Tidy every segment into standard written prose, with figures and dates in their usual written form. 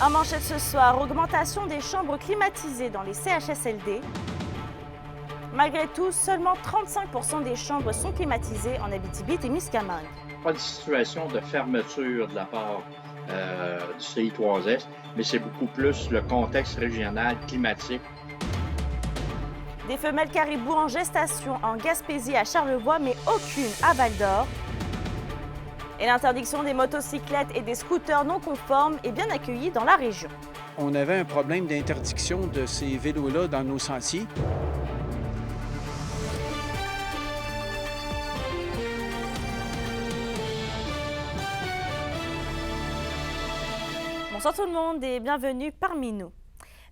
En manchette ce soir, augmentation des chambres climatisées dans les CHSLD. Malgré tout, seulement 35% des chambres sont climatisées en Abitibi-Témiscamingue. Pas de situation de fermeture de la part du CI3S, mais c'est beaucoup plus le contexte régional climatique. Des femelles caribous en gestation en Gaspésie à Charlevoix, mais aucune à Val-d'Or. Et l'interdiction des motocyclettes et des scooters non conformes est bien accueillie dans la région. On avait un problème d'interdiction de ces vélos-là dans nos sentiers. Bonsoir tout le monde et bienvenue parmi nous.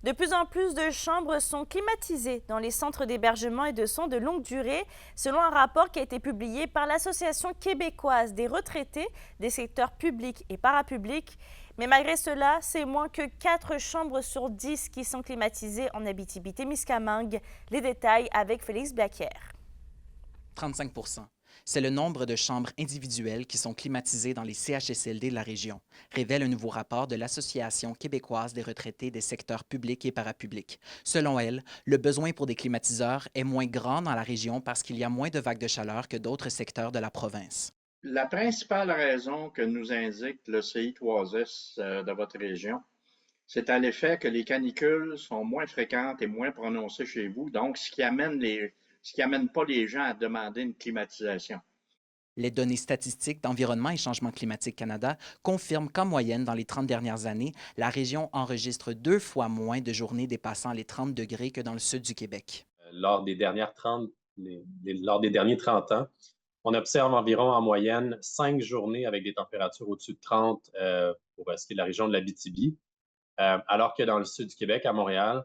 De plus en plus de chambres sont climatisées dans les centres d'hébergement et de soins de longue durée, selon un rapport qui a été publié par l'Association québécoise des retraités des secteurs publics et parapublics. Mais malgré cela, c'est moins que 4 chambres sur 10 qui sont climatisées en Abitibi-Témiscamingue. Les détails avec Félix Blaquière. 35 %. C'est le nombre de chambres individuelles qui sont climatisées dans les CHSLD de la région, révèle un nouveau rapport de l'Association québécoise des retraités des secteurs publics et parapublics. Selon elle, le besoin pour des climatiseurs est moins grand dans la région parce qu'il y a moins de vagues de chaleur que d'autres secteurs de la province. La principale raison que nous indique le CI3S de votre région, c'est à l'effet que les canicules sont moins fréquentes et moins prononcées chez vous, donc ce qui amène pas les gens à demander une climatisation. Les données statistiques d'Environnement et Changement climatique Canada confirment qu'en moyenne, dans les 30 dernières années, la région enregistre 2 fois moins de journées dépassant les 30 degrés que dans le sud du Québec. Lors des derniers 30 ans, on observe environ en moyenne 5 journées avec des températures au-dessus de 30 pour ce qui est de la région de l'Abitibi, alors que dans le sud du Québec, à Montréal,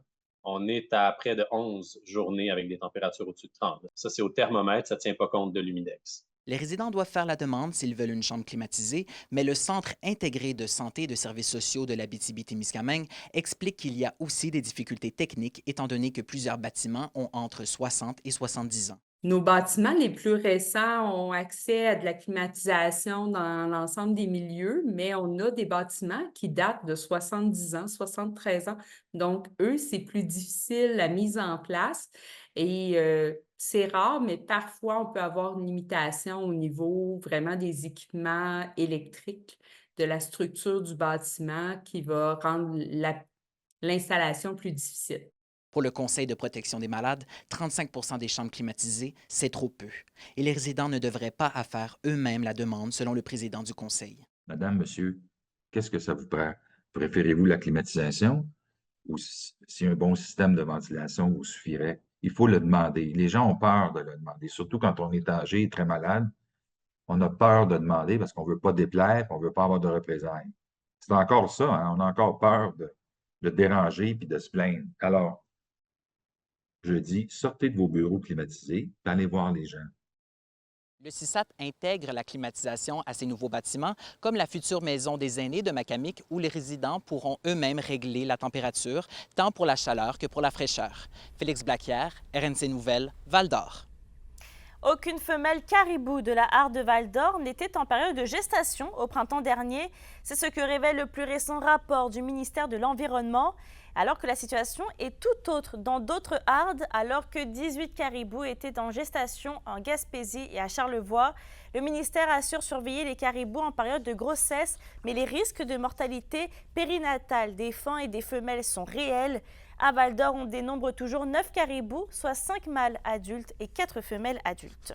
on est à près de 11 journées avec des températures au-dessus de 30. Ça, c'est au thermomètre, ça ne tient pas compte de l'humidex. Les résidents doivent faire la demande s'ils veulent une chambre climatisée, mais le Centre intégré de santé et de services sociaux de l'Abitibi-Témiscamingue explique qu'il y a aussi des difficultés techniques étant donné que plusieurs bâtiments ont entre 60 et 70 ans. Nos bâtiments les plus récents ont accès à de la climatisation dans l'ensemble des milieux, mais on a des bâtiments qui datent de 70 ans, 73 ans. Donc, eux, c'est plus difficile la mise en place et c'est rare, mais parfois, on peut avoir une limitation au niveau vraiment des équipements électriques, de la structure du bâtiment qui va rendre l'installation plus difficile. Pour le Conseil de protection des malades, 35 % des chambres climatisées, c'est trop peu. Et les résidents ne devraient pas à faire eux-mêmes la demande, selon le président du Conseil. Madame, monsieur, qu'est-ce que ça vous prend? Préférez-vous la climatisation ou si un bon système de ventilation vous suffirait? Il faut le demander. Les gens ont peur de le demander, surtout quand on est âgé et très malade. On a peur de demander parce qu'on ne veut pas déplaire, on ne veut pas avoir de représailles. C'est encore ça, hein? On a encore peur de déranger puis de se plaindre. Alors, je dis, sortez de vos bureaux climatisés, allez voir les gens. Le CISAT intègre la climatisation à ces nouveaux bâtiments, comme la future maison des aînés de Macamic, où les résidents pourront eux-mêmes régler la température, tant pour la chaleur que pour la fraîcheur. Félix Blaquière, RNC Nouvelles, Val-d'Or. Aucune femelle caribou de la Harde de Val-d'Or n'était en période de gestation au printemps dernier. C'est ce que révèle le plus récent rapport du ministère de l'Environnement. Alors que la situation est tout autre dans d'autres hardes, alors que 18 caribous étaient en gestation en Gaspésie et à Charlevoix. Le ministère assure surveiller les caribous en période de grossesse, mais les risques de mortalité périnatale des faons et des femelles sont réels. À Val-d'Or, on dénombre toujours 9 caribous, soit 5 mâles adultes et 4 femelles adultes.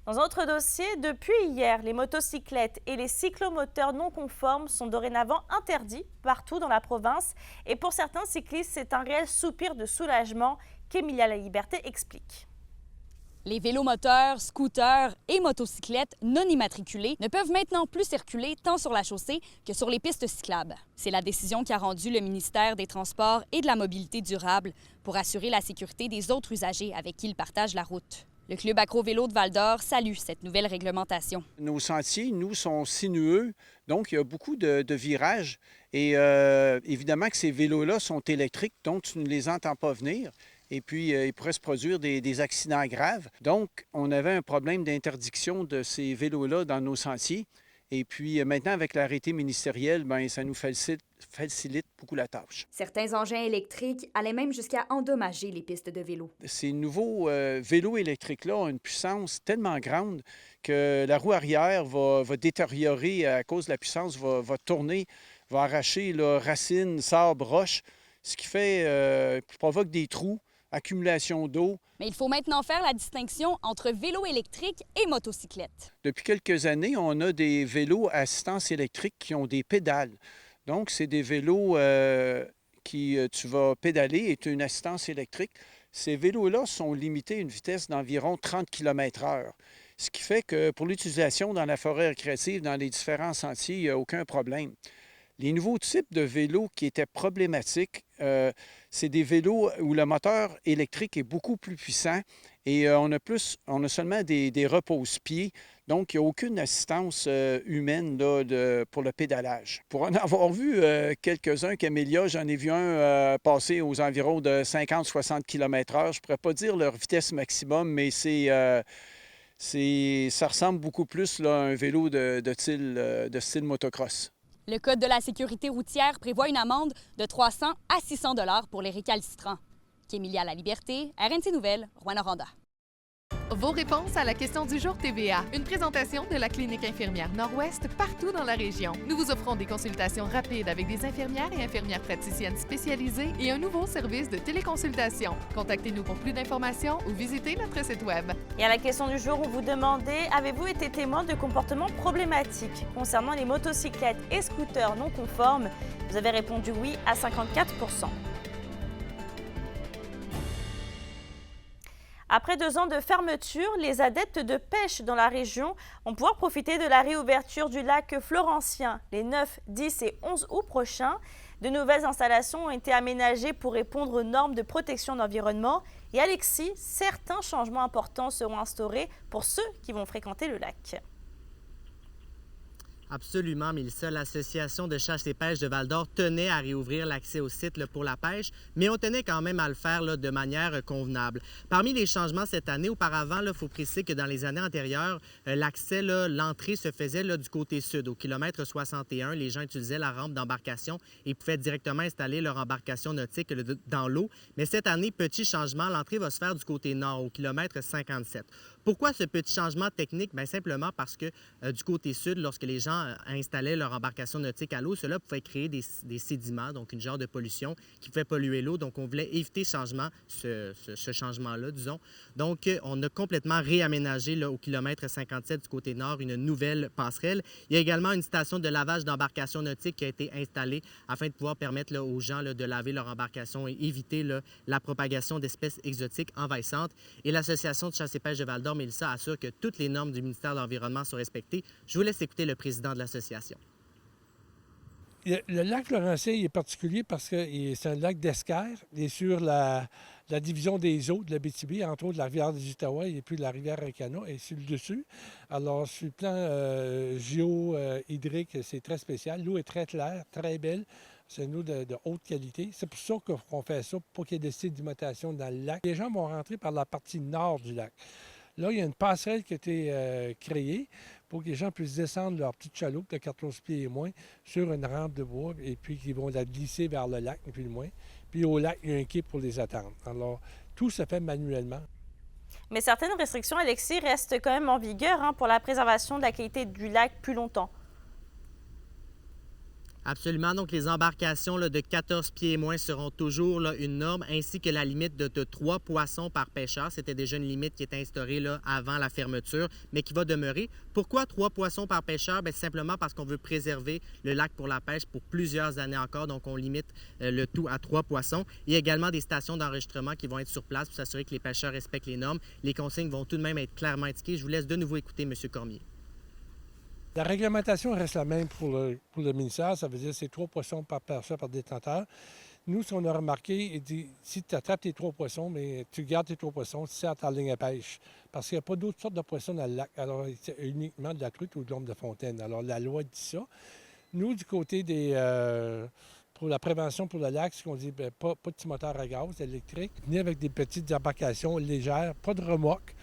Dans un autre dossier, depuis hier, les motocyclettes et les cyclomoteurs non conformes sont dorénavant interdits partout dans la province. Et pour certains cyclistes, c'est un réel soupir de soulagement qu'Emilia Laliberté explique. Les vélomoteurs, scooters et motocyclettes non immatriculés ne peuvent maintenant plus circuler tant sur la chaussée que sur les pistes cyclables. C'est la décision qu'a rendue le ministère des Transports et de la Mobilité durable pour assurer la sécurité des autres usagers avec qui ils partagent la route. Le Club Accro-Vélo de Val-d'Or salue cette nouvelle réglementation. Nos sentiers, nous, sont sinueux, donc il y a beaucoup de virages. Et évidemment que ces vélos-là sont électriques, donc tu ne les entends pas venir. Et puis, il pourrait se produire des accidents graves. Donc, on avait un problème d'interdiction de ces vélos-là dans nos sentiers. Et puis maintenant, avec l'arrêté ministériel, bien, ça nous facilite beaucoup la tâche. Certains engins électriques allaient même jusqu'à endommager les pistes de vélo. Ces nouveaux vélos électriques-là ont une puissance tellement grande que la roue arrière va détériorer à cause de la puissance, va tourner, va arracher là, racines, sable, roches, ce qui provoque des trous, accumulation d'eau. Mais il faut maintenant faire la distinction entre vélo électrique et motocyclette. Depuis quelques années, on a des vélos à assistance électrique qui ont des pédales. Donc, c'est des vélos tu vas pédaler et tu as une assistance électrique. Ces vélos-là sont limités à une vitesse d'environ 30 km/h. Ce qui fait que pour l'utilisation dans la forêt récréative, dans les différents sentiers, il n'y a aucun problème. Les nouveaux types de vélos qui étaient problématiques, c'est des vélos où le moteur électrique est beaucoup plus puissant et on a seulement des repose-pieds. Donc, il n'y a aucune assistance humaine là, pour le pédalage. Pour en avoir vu quelques-uns, Camélia, j'en ai vu un passer aux environs de 50-60 km/h. Je ne pourrais pas dire leur vitesse maximum, mais ça ressemble beaucoup plus là, à un vélo de style motocross. Le Code de la sécurité routière prévoit une amende de 300 à 600 $ pour les récalcitrants. Kémilia La Liberté, RNC Nouvelles, Rouyn-Noranda. Vos réponses à la question du jour TVA. Une présentation de la Clinique infirmière Nord-Ouest partout dans la région. Nous vous offrons des consultations rapides avec des infirmières et infirmières praticiennes spécialisées et un nouveau service de téléconsultation. Contactez-nous pour plus d'informations ou visitez notre site Web. Et à la question du jour, on vous demandait, avez-vous été témoin de comportements problématiques concernant les motocyclettes et scooters non conformes? Vous avez répondu oui à 54%. Après 2 ans de fermeture, les adeptes de pêche dans la région vont pouvoir profiter de la réouverture du lac Florentien les 9, 10 et 11 août prochains. De nouvelles installations ont été aménagées pour répondre aux normes de protection de l'environnement. Et Alexis, certains changements importants seront instaurés pour ceux qui vont fréquenter le lac. Absolument, Mélissa. L'Association de chasse et pêche de Val-d'Or tenait à réouvrir l'accès au site pour la pêche, mais on tenait quand même à le faire de manière convenable. Parmi les changements cette année, auparavant, il faut préciser que dans les années antérieures, l'accès, l'entrée se faisait du côté sud, au kilomètre 61. Les gens utilisaient la rampe d'embarcation et pouvaient directement installer leur embarcation nautique dans l'eau. Mais cette année, petit changement, l'entrée va se faire du côté nord, au kilomètre 57. Pourquoi ce petit changement technique? Bien, simplement parce que du côté sud, lorsque les gens installaient leur embarcation nautique à l'eau, cela pouvait créer des sédiments, donc une genre de pollution qui pouvait polluer l'eau. Donc, on voulait éviter ce changement-là, disons. Donc, on a complètement réaménagé au kilomètre 57 du côté nord une nouvelle passerelle. Il y a également une station de lavage d'embarcation nautique qui a été installée afin de pouvoir permettre aux gens de laver leur embarcation et éviter la propagation d'espèces exotiques envahissantes. Et l'Association de chasse et pêche de Val-d'Or, Mélissa, assure que toutes les normes du ministère de l'Environnement sont respectées. Je vous laisse écouter le président de l'association. Le lac Florentien est particulier parce que c'est un lac d'esquerre. Il est sur la division des eaux de l'Abitibi, entre autres de la rivière des Outaouais et puis de la rivière Ricana est sur le dessus. Alors, sur le plan géo-hydrique, c'est très spécial. L'eau est très claire, très belle. C'est une eau de haute qualité. C'est pour ça qu'on fait ça, pour qu'il y ait des sédimentations dans le lac. Les gens vont rentrer par la partie nord du lac. Là, il y a une passerelle qui a été créée pour que les gens puissent descendre leur petite chaloupe de 14 pieds et moins sur une rampe de bois et puis qu'ils vont la glisser vers le lac, ni plus ni moins. Puis au lac, il y a un quai pour les attendre. Alors, tout se fait manuellement. Mais certaines restrictions, Alexis, restent quand même en vigueur pour la préservation de la qualité du lac plus longtemps. Absolument. Donc, les embarcations de 14 pieds et moins seront toujours une norme, ainsi que la limite de 3 poissons par pêcheur. C'était déjà une limite qui était instaurée avant la fermeture, mais qui va demeurer. Pourquoi 3 poissons par pêcheur? Bien, simplement parce qu'on veut préserver le lac pour la pêche pour plusieurs années encore. Donc, on limite le tout à 3 poissons. Il y a également des stations d'enregistrement qui vont être sur place pour s'assurer que les pêcheurs respectent les normes. Les consignes vont tout de même être clairement indiquées. Je vous laisse de nouveau écouter M. Cormier. La réglementation reste la même pour le ministère. Ça veut dire que c'est 3 poissons par personne par détenteur. Nous, ce qu'on a remarqué, il dit, si tu attrapes tes 3 poissons, mais tu gardes tes 3 poissons, tu sers ta ligne à pêche. Parce qu'il n'y a pas d'autres sortes de poissons dans le lac. Alors, c'est uniquement de la truite ou de l'ombre de fontaine. Alors, la loi dit ça. Nous, du côté pour la prévention pour le lac, ce qu'on dit, bien, pas de petit moteur à gaz électrique, ni avec des petites embarcations légères, pas de remorque.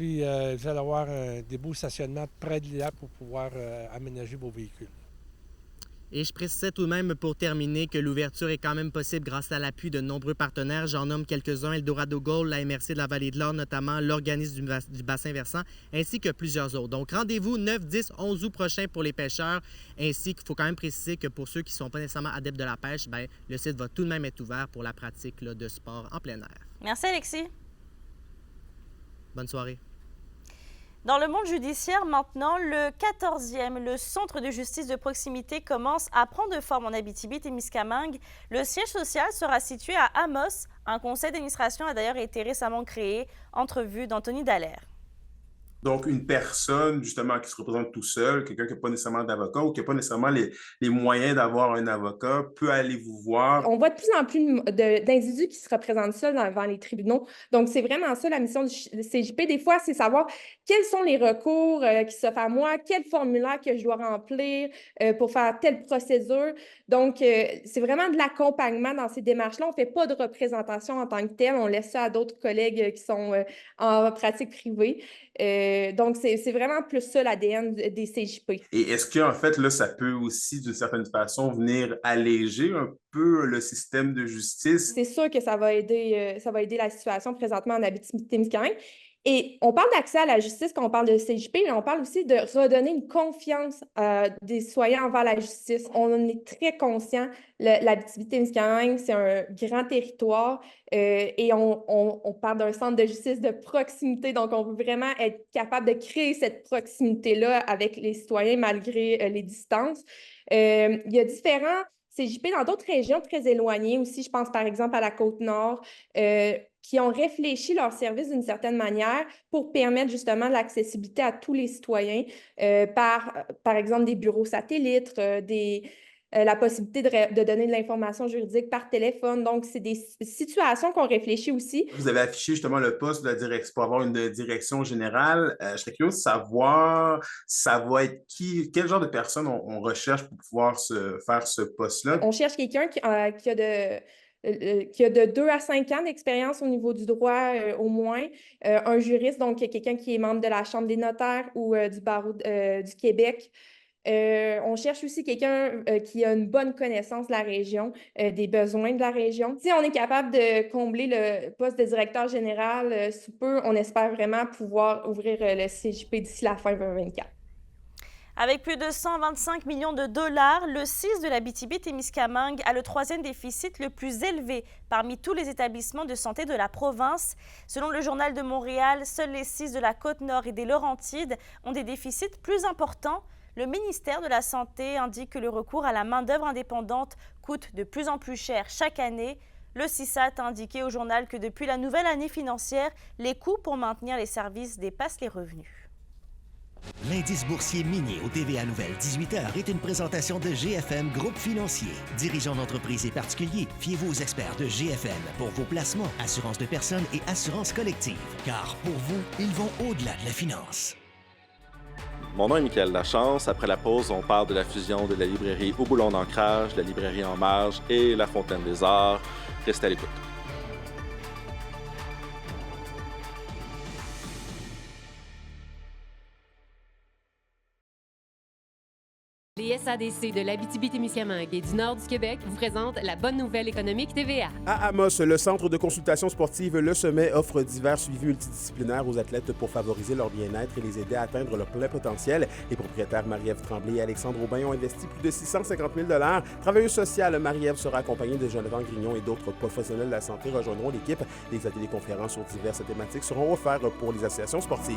Puis vous allez avoir des beaux stationnements près de là pour pouvoir aménager vos véhicules. Et je précisais tout de même pour terminer que l'ouverture est quand même possible grâce à l'appui de nombreux partenaires. J'en nomme quelques-uns, Eldorado Gold, la MRC de la Vallée de l'Or notamment, l'organisme du bassin versant, ainsi que plusieurs autres. Donc rendez-vous 9, 10, 11 août prochain pour les pêcheurs, ainsi qu'il faut quand même préciser que pour ceux qui ne sont pas nécessairement adeptes de la pêche, bien, le site va tout de même être ouvert pour la pratique là, de sport en plein air. Merci Alexis. Bonne soirée. Dans le monde judiciaire, maintenant, le 14e, le centre de justice de proximité commence à prendre forme en Abitibi-Témiscamingue. Le siège social sera situé à Amos. Un conseil d'administration a d'ailleurs été récemment créé. Entrevue d'Anthony Dallaire. Donc, une personne, justement, qui se représente tout seul, quelqu'un qui n'a pas nécessairement d'avocat ou qui n'a pas nécessairement les moyens d'avoir un avocat, peut aller vous voir. On voit de plus en plus d'individus qui se représentent seuls devant les tribunaux. Donc, c'est vraiment ça la mission du CJP. Des fois, c'est savoir quels sont les recours qui s'offrent à moi, quel formulaire que je dois remplir pour faire telle procédure. Donc, c'est vraiment de l'accompagnement dans ces démarches-là. On ne fait pas de représentation en tant que telle. On laisse ça à d'autres collègues qui sont en pratique privée. Donc, c'est vraiment plus ça l'ADN des CJP. Et est-ce qu'en fait, là, ça peut aussi, d'une certaine façon, venir alléger un peu le système de justice? C'est sûr que ça va aider la situation présentement en Abitibi-Témiscamingue. Et on parle d'accès à la justice quand on parle de CJP, mais on parle aussi de redonner une confiance des citoyens envers la justice. On en est très conscient. L'Abitibi-Témiscamingue, c'est un grand territoire et on parle d'un centre de justice de proximité. Donc, on veut vraiment être capable de créer cette proximité-là avec les citoyens malgré les distances. Il y a différents CJP dans d'autres régions très éloignées aussi. Je pense par exemple à la Côte-Nord, qui ont réfléchi leurs services d'une certaine manière pour permettre justement l'accessibilité à tous les citoyens par exemple des bureaux satellites, la possibilité de donner de l'information juridique par téléphone. Donc, c'est des situations qu'on réfléchit aussi. Vous avez affiché justement le poste de la direction pour avoir une direction générale. Je serais curieux de savoir, ça va être quel genre de personnes on recherche pour pouvoir faire ce poste-là? On cherche quelqu'un qui a de 2 à 5 ans d'expérience au niveau du droit au moins, un juriste, donc quelqu'un qui est membre de la Chambre des notaires ou du barreau du Québec. On cherche aussi quelqu'un qui a une bonne connaissance de la région, des besoins de la région. Si on est capable de combler le poste de directeur général sous peu, on espère vraiment pouvoir ouvrir le CJP d'ici la fin 2024. Avec plus de 125 millions de dollars, le CIS de l'Abitibi-Témiscamingue a le 3e déficit le plus élevé parmi tous les établissements de santé de la province. Selon le Journal de Montréal, seuls les CIS de la Côte-Nord et des Laurentides ont des déficits plus importants. Le ministère de la Santé indique que le recours à la main-d'œuvre indépendante coûte de plus en plus cher chaque année. Le CISAT a indiqué au journal que depuis la nouvelle année financière, les coûts pour maintenir les services dépassent les revenus. L'indice boursier minier au TVA Nouvelle 18h est une présentation de GFM Groupe Financier. Dirigeants d'entreprises et particuliers, fiez-vous aux experts de GFM pour vos placements, assurances de personnes et assurances collectives. Car pour vous, ils vont au-delà de la finance. Mon nom est Michael Lachance. Après la pause, on parle de la fusion de la librairie Au Boulon d'Ancrage, la librairie En Marge et la Fontaine des Arts. Restez à l'écoute. Les SADC de l'Abitibi-Témiscamingue et du nord du Québec vous présentent la bonne nouvelle économique TVA. À Amos, le centre de consultation sportive Le Sommet offre divers suivis multidisciplinaires aux athlètes pour favoriser leur bien-être et les aider à atteindre leur plein potentiel. Les propriétaires Marie-Ève Tremblay et Alexandre Aubin ont investi plus de 650 000 $. Travailleuse sociale, Marie-Ève sera accompagnée de Jonathan Grignon et d'autres professionnels de la santé rejoindront l'équipe. Des ateliers conférences sur diverses thématiques seront offerts pour les associations sportives.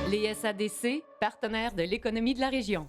Les SADC, partenaires de l'économie de la région.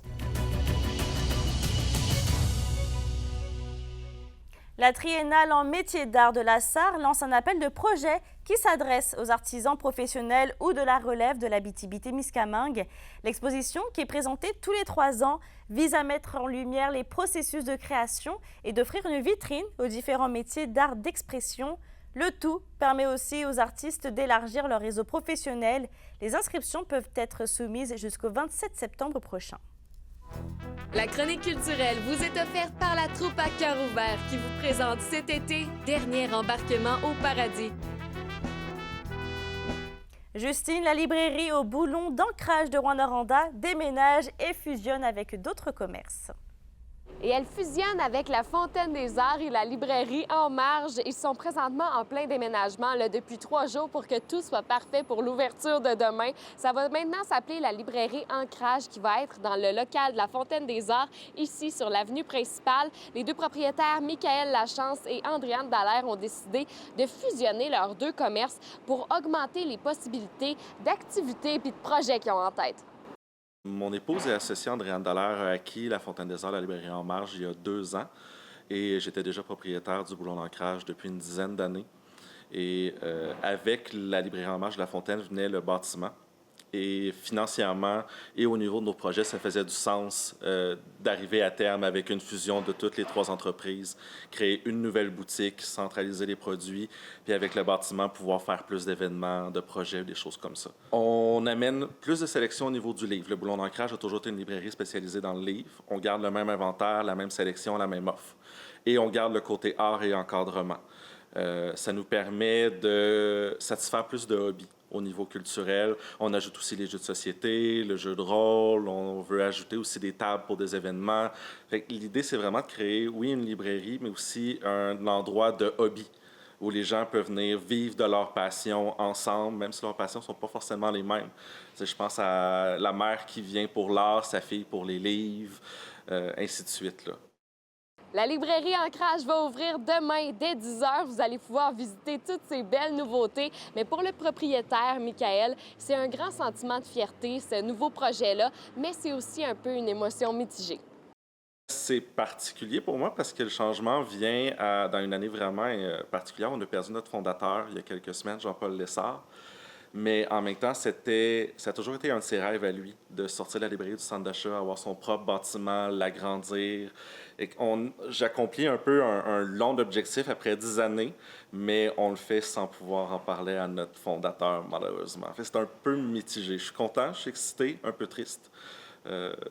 La triennale en métiers d'art de la SAR lance un appel de projet qui s'adresse aux artisans professionnels ou de la relève de l'Abitibi-Témiscamingue. L'exposition, qui est présentée tous les 3 ans, vise à mettre en lumière les processus de création et d'offrir une vitrine aux différents métiers d'art d'expression. Le tout permet aussi aux artistes d'élargir leur réseau professionnel. Les inscriptions peuvent être soumises jusqu'au 27 septembre prochain. La chronique culturelle vous est offerte par la troupe à cœur ouvert qui vous présente cet été Dernier embarquement au paradis. Justine, la librairie au boulon d'ancrage de Rouyn-Noranda déménage et fusionne avec d'autres commerces. Et elle fusionne avec la Fontaine des Arts et la librairie En Marge. Ils sont présentement en plein déménagement là, depuis 3 jours pour que tout soit parfait pour l'ouverture de demain. Ça va maintenant s'appeler la librairie Ancrage qui va être dans le local de la Fontaine des Arts, ici sur l'avenue principale. Les 2 propriétaires, Michael Lachance et Andréane Dallaire, ont décidé de fusionner leurs 2 commerces pour augmenter les possibilités d'activités et de projets qu'ils ont en tête. Mon épouse et associée Andréane Dallaire a acquis la Fontaine des Arts, la librairie En Marge, il y a 2 ans. Et j'étais déjà propriétaire du boulon d'ancrage depuis une dizaine d'années. Et avec la librairie En Marge de la Fontaine venait le bâtiment. Et financièrement et au niveau de nos projets, ça faisait du sens d'arriver à terme avec une fusion de toutes les 3 entreprises, créer une nouvelle boutique, centraliser les produits, puis avec le bâtiment, pouvoir faire plus d'événements, de projets, des choses comme ça. On amène plus de sélection au niveau du livre. Le boulon d'ancrage a toujours été une librairie spécialisée dans le livre. On garde le même inventaire, la même sélection, la même offre. Et on garde le côté art et encadrement. Ça nous permet de satisfaire plus de hobbies. Au niveau culturel, on ajoute aussi les jeux de société, le jeu de rôle, on veut ajouter aussi des tables pour des événements. L'idée, c'est vraiment de créer, oui, une librairie, mais aussi un endroit de hobby où les gens peuvent venir vivre de leur passion ensemble, même si leurs passions ne sont pas forcément les mêmes. Je pense à la mère qui vient pour l'art, sa fille pour les livres, ainsi de suite, là. La librairie Ancrage va ouvrir demain dès 10h. Vous allez pouvoir visiter toutes ces belles nouveautés. Mais pour le propriétaire, Michael, c'est un grand sentiment de fierté, ce nouveau projet-là, mais c'est aussi un peu une émotion mitigée. C'est particulier pour moi parce que le changement vient dans une année vraiment particulière. On a perdu notre fondateur il y a quelques semaines, Jean-Paul Lessard. Mais en même temps, ça a toujours été un de ses rêves à lui, de sortir de la librairie du centre d'achat, avoir son propre bâtiment, l'agrandir. J'accomplis un peu un long objectif après 10 années, mais on le fait sans pouvoir en parler à notre fondateur, malheureusement. C'est un peu mitigé. Je suis content, je suis excité, un peu triste.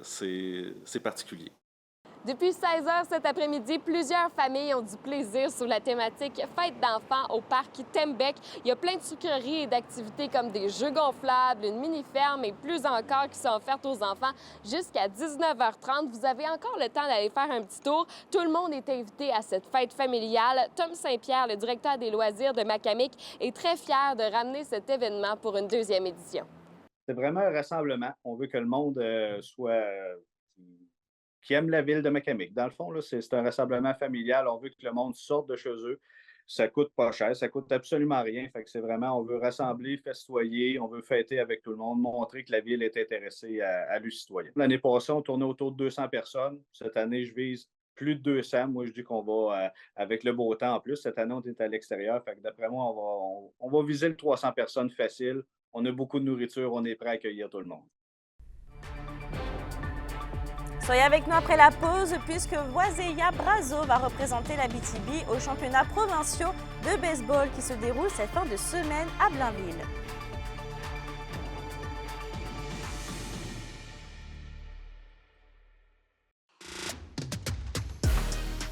C'est particulier. Depuis 16h cet après-midi, plusieurs familles ont du plaisir sur la thématique Fête d'enfants au parc Tembec. Il y a plein de sucreries et d'activités comme des jeux gonflables, une mini-ferme et plus encore qui sont offertes aux enfants jusqu'à 19h30. Vous avez encore le temps d'aller faire un petit tour. Tout le monde est invité à cette fête familiale. Tom Saint-Pierre, le directeur des loisirs de Macamic, est très fier de ramener cet événement pour une 2e édition. C'est vraiment un rassemblement. On veut que le monde qui aiment la ville de Macamic. Dans le fond, là, c'est un rassemblement familial. On veut que le monde sorte de chez eux. Ça coûte pas cher, ça coûte absolument rien. Fait que c'est vraiment, on veut rassembler, festoyer, on veut fêter avec tout le monde, montrer que la ville est intéressée à lui citoyen. L'année passée, on tournait autour de 200 personnes. Cette année, je vise plus de 200. Moi, je dis qu'on va, avec le beau temps en plus, cette année, on est à l'extérieur. Fait que d'après moi, on va viser le 300 personnes facile. On a beaucoup de nourriture, on est prêt à accueillir tout le monde. Soyez avec nous après la pause puisque Waseya Brazo va représenter l'Abitibi aux championnats provinciaux de baseball qui se déroulent cette fin de semaine à Blainville.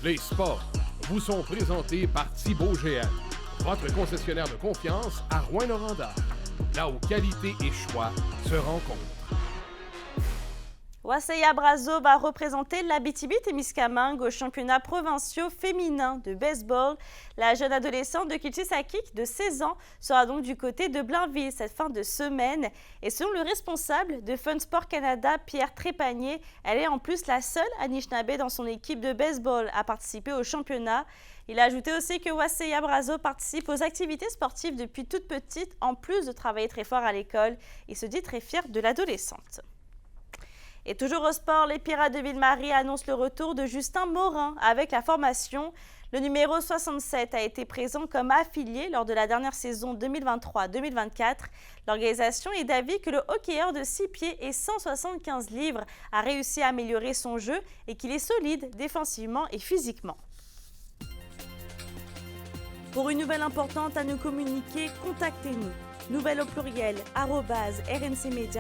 Les sports vous sont présentés par Thibaut GM, votre concessionnaire de confiance à Rouyn-Noranda, là où qualité et choix se rencontrent. Waseya Brazo va représenter l'Abitibi-Témiscamingue aux championnats provinciaux féminins de baseball. La jeune adolescente de Kilchis-Sakik de 16 ans sera donc du côté de Blainville cette fin de semaine. Et selon le responsable de Fun Sport Canada, Pierre Trépanier, elle est en plus la seule Anishinaabe dans son équipe de baseball à participer au championnat. Il a ajouté aussi que Waseya Brazo participe aux activités sportives depuis toute petite, en plus de travailler très fort à l'école. Il se dit très fier de l'adolescente. Et toujours au sport, les Pirates de Ville-Marie annoncent le retour de Justin Morin avec la formation. Le numéro 67 a été présent comme affilié lors de la dernière saison 2023-2024. L'organisation est d'avis que le hockeyeur de 6 pieds et 175 livres a réussi à améliorer son jeu et qu'il est solide défensivement et physiquement. Pour une nouvelle importante à nous communiquer, contactez-nous. Nouvelle au pluriel @rncmedia.ca,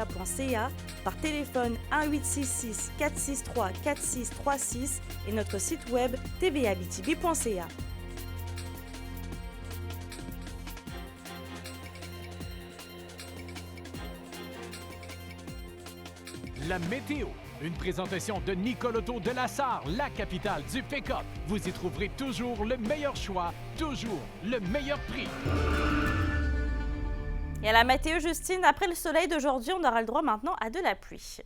par téléphone 1-866 463 4636 et notre site web tvabitibi.ca. La météo. Une présentation de Nicole Auto de la Sarre, la capitale du pick-up. Vous y trouverez toujours le meilleur choix, toujours le meilleur prix. Et à la météo, Justine, après le soleil d'aujourd'hui, on aura le droit maintenant à de la pluie.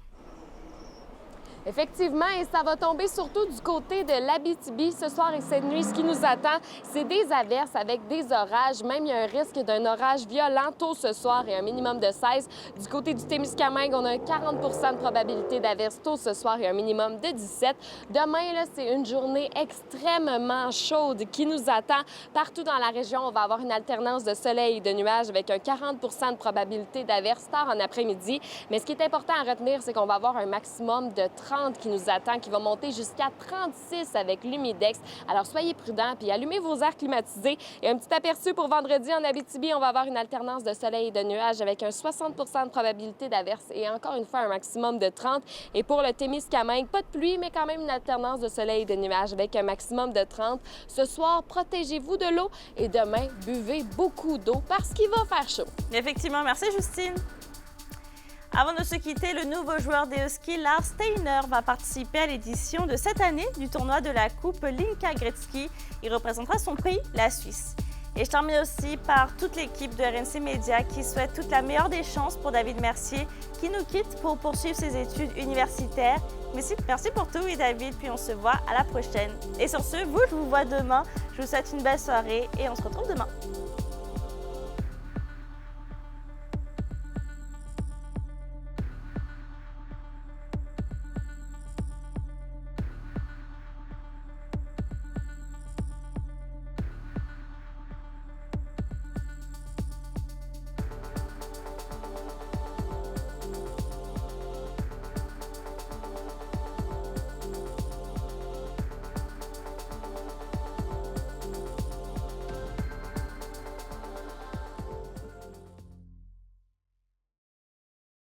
Effectivement, et ça va tomber surtout du côté de l'Abitibi ce soir et cette nuit. Ce qui nous attend, c'est des averses avec des orages. Même, il y a un risque d'un orage violent tôt ce soir et un minimum de 16. Du côté du Témiscamingue, on a un 40 de probabilité d'averse tôt ce soir et un minimum de 17. Demain, là, c'est une journée extrêmement chaude qui nous attend. Partout dans la région, on va avoir une alternance de soleil et de nuages avec un 40 de probabilité d'averse tard en après-midi. Mais ce qui est important à retenir, c'est qu'on va avoir un maximum de 30 qui nous attend, qui va monter jusqu'à 36 avec l'humidex. Alors, soyez prudents puis allumez vos airs climatisés. Et un petit aperçu pour vendredi en Abitibi, on va avoir une alternance de soleil et de nuages avec un 60 de probabilité d'averse et encore une fois un maximum de 30. Et pour le Témiscamingue, pas de pluie, mais quand même une alternance de soleil et de nuages avec un maximum de 30. Ce soir, protégez-vous de l'eau et demain, buvez beaucoup d'eau parce qu'il va faire chaud. Effectivement, merci Justine. Avant de se quitter, le nouveau joueur des Huskies, Lars Steiner, va participer à l'édition de cette année du tournoi de la Coupe Linka Gretzky. Il représentera son pays, la Suisse. Et je termine aussi par toute l'équipe de RNC Média qui souhaite toute la meilleure des chances pour David Mercier, qui nous quitte pour poursuivre ses études universitaires. Merci pour tout, et David, puis on se voit à la prochaine. Et sur ce, je vous vois demain. Je vous souhaite une belle soirée et on se retrouve demain.